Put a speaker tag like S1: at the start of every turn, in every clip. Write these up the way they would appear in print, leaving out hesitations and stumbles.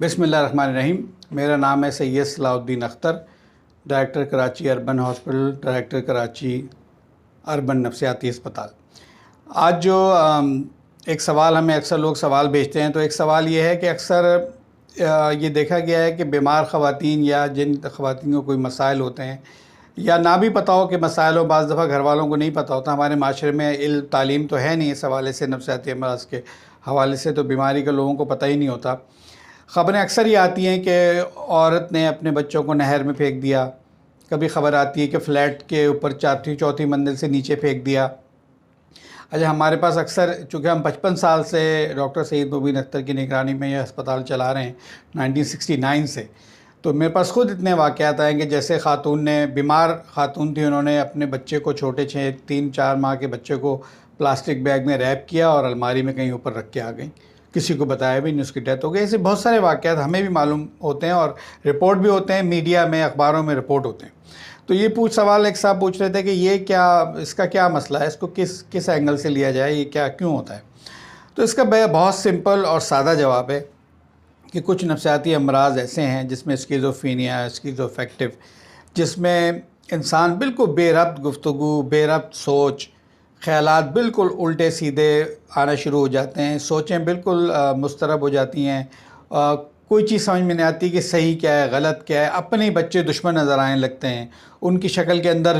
S1: बिस्मिल्लाहिर्रहमानिर्रहीम। मेरा नाम है Syed Salahuddin Akhtar, director Karachi urban hospital, director Karachi urban नफसियाती अस्पताल। आज जो एक सवाल हमें अक्सर लोग सवाल भेजते हैं, तो एक सवाल ये है कि अक्सर ये देखा गया है कि बीमार ख़वातीन या जिन ख़वातीन को कोई मसाइल होते हैं या ना भी पता हो कि मसाइल हो, बाज़ दफ़ा घर वालों को नहीं पता होता। हमारे माशरे में इल्म तालीम तो है नहीं इस हवाले से, नफसियाती अमराज़ के हवाले से तो बीमारी के लोगों को पता ही नहीं होता। ख़बरें अक्सर ये आती हैं कि औरत ने अपने बच्चों को नहर में फेंक दिया, कभी ख़बर आती है कि फ़्लैट के ऊपर चौथी मंजिल से नीचे फेंक दिया। अच्छा, हमारे पास अक्सर, चूँकि हम 55 साल से डॉक्टर सईद मुबीन अख्तर की निगरानी में यह अस्पताल चला रहे हैं 1969 से, तो मेरे पास ख़ुद इतने वाक़यात आए कि जैसे बीमार ख़ातून थी, उन्होंने अपने बच्चे को, छोटे 3-4 माह के बच्चे को प्लास्टिक बैग में रैप किया और अलमारी में कहीं ऊपर रख के आ गई, किसी को बताया भी नहीं, उसकी डेथ हो गई। ऐसे बहुत सारे वाक़यात हमें भी मालूम होते हैं और रिपोर्ट भी होते हैं, मीडिया में, अखबारों में रिपोर्ट होते हैं। तो ये सवाल एक साहब पूछ रहे थे कि ये इसका क्या मसला है, इसको किस एंगल से लिया जाए, ये क्यों होता है। तो इसका बहुत सिंपल और सादा जवाब है कि कुछ नफसियाती अमराज़ ऐसे हैं जिसमें स्किज़ोफ्रेनिया, स्किज़ोअफेक्टिव, जिसमें इंसान बिल्कुल बेरब्त गुफ्तगू, बेरब्त सोच, ख़यालात बिल्कुल उल्टे सीधे आना शुरू हो जाते हैं, सोचें बिल्कुल मुस्तरब हो जाती हैं, कोई चीज़ समझ में नहीं आती कि सही क्या है, गलत क्या है। अपने बच्चे दुश्मन नज़र आने लगते हैं, उनकी शक्ल के अंदर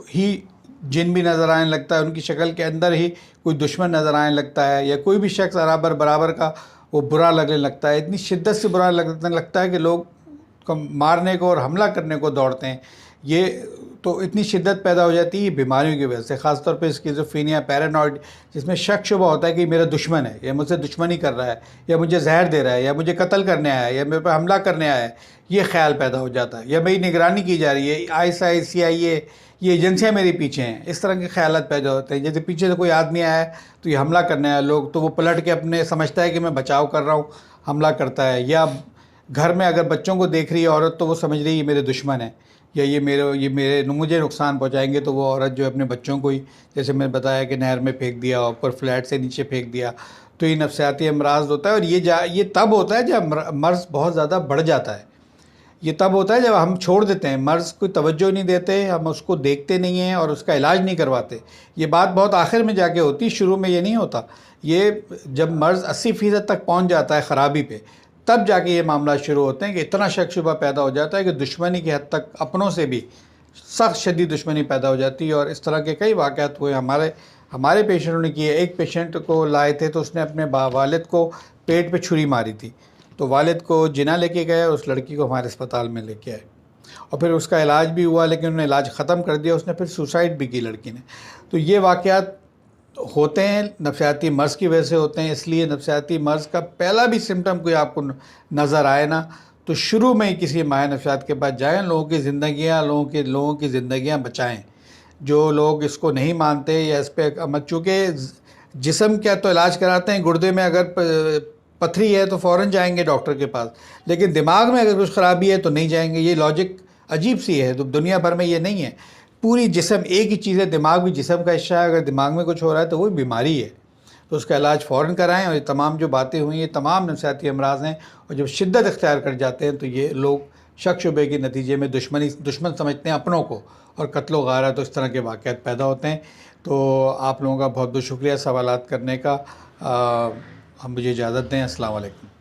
S1: ही जिन भी नज़र आने लगता है, उनकी शक्ल के अंदर ही कोई दुश्मन नज़र आने लगता है, या कोई भी शख्स बराबर का वो बुरा लगने लगता है। इतनी शिद्दत से बुरा लगने लगता है कि लोग को मारने को और हमला करने को दौड़ते हैं। ये तो इतनी शिद्दत पैदा हो जाती है बीमारियों की वजह से, ख़ासतौर पे स्किज़ोफ्रेनिया, पैरानॉइड, जिसमें शक शुबा होता है कि मेरा दुश्मन है, या मुझसे दुश्मनी कर रहा है, या मुझे जहर दे रहा है, या मुझे कत्ल करने आया है, या मेरे पर हमला करने आया है, ये ख्याल पैदा हो जाता है। या मेरी निगरानी की जा रही है, ISI, CIA, ये एजेंसियाँ मेरे पीछे हैं, इस तरह के ख्यालात पैदा होते हैं। जैसे पीछे से कोई आदमी आया है तो ये हमला करने आया लोग, तो वो पलट के अपने समझता है कि मैं बचाव कर रहा हूँ, हमला करता है। या घर में अगर बच्चों को देख रही है औरत, तो वो समझ रही है ये मेरे दुश्मन है, या मुझे नुकसान पहुंचाएंगे, तो वो औरत जो अपने बच्चों को ही, जैसे मैंने बताया कि नहर में फेंक दिया, ऊपर फ्लैट से नीचे फेंक दिया। तो ये नफसियाती अमराज होता है। और ये तब होता है जब मर्ज़ बहुत ज़्यादा बढ़ जाता है। ये तब होता है जब हम छोड़ देते हैं, मर्ज़ को तवज्जो नहीं देते, हम उसको देखते नहीं हैं और उसका इलाज नहीं करवाते। ये बात बहुत आखिर में जाके होती, शुरू में ये नहीं होता। ये जब मर्ज़ 80% तक पहुंच जाता है ख़राबी पे, तब जाके ये मामला शुरू होते हैं कि इतना शक शुबा पैदा हो जाता है कि दुश्मनी की हद तक, अपनों से भी सख्त शदीद दुश्मनी पैदा हो जाती है। और इस तरह के कई वाक़यात हुए, हमारे पेशेंटों ने किए। एक पेशेंट को लाए थे तो उसने अपने वालिद को पेट पे छुरी मारी थी, तो वालिद को जिना लेके गए, उस लड़की को हमारे अस्पताल में लेके आए और फिर उसका इलाज भी हुआ, लेकिन उन्होंने इलाज ख़त्म कर दिया, उसने फिर सुसाइड भी की लड़की ने। तो ये वाक़यात होते हैं, नफसियाती मर्ज़ की वजह से होते हैं। इसलिए नफसियाती मर्ज़ का पहला भी सिम्टम कोई आपको नज़र आए ना, तो शुरू में ही किसी माहिर नफसियात के पास जाएं, लोगों की ज़िंदगियाँ बचाएं। जो लोग इसको नहीं मानते या इस पर, चूँकि जिस्म क्या तो इलाज कराते हैं, गुर्दे में अगर पथरी है तो फ़ौरन जाएंगे डॉक्टर के पास, लेकिन दिमाग में अगर कुछ ख़राबी है तो नहीं जाएंगे। ये लॉजिक अजीब सी है, तो दुनिया भर में ये नहीं है। पूरी जिस्म एक ही चीज़ है, दिमाग भी जिस्म का हिस्सा है। अगर दिमाग में कुछ हो रहा है तो वो बीमारी है, तो उसका इलाज फ़ौरन कराएं। और ये तमाम जो बातें हुई, ये तमाम नफसियाती अमराज़ हैं, और जब शिद्दत इख्तियार कर जाते हैं तो ये लोग शक शुबे के नतीजे में दुश्मन समझते हैं अपनों को, और कत्लो गारा, तो इस तरह के वाक़यात पैदा होते हैं। तो आप लोगों का बहुत बहुत शुक्रिया सवालात करने का। हम मुझे इजाज़त दें। अस्सलाम वालेकुम।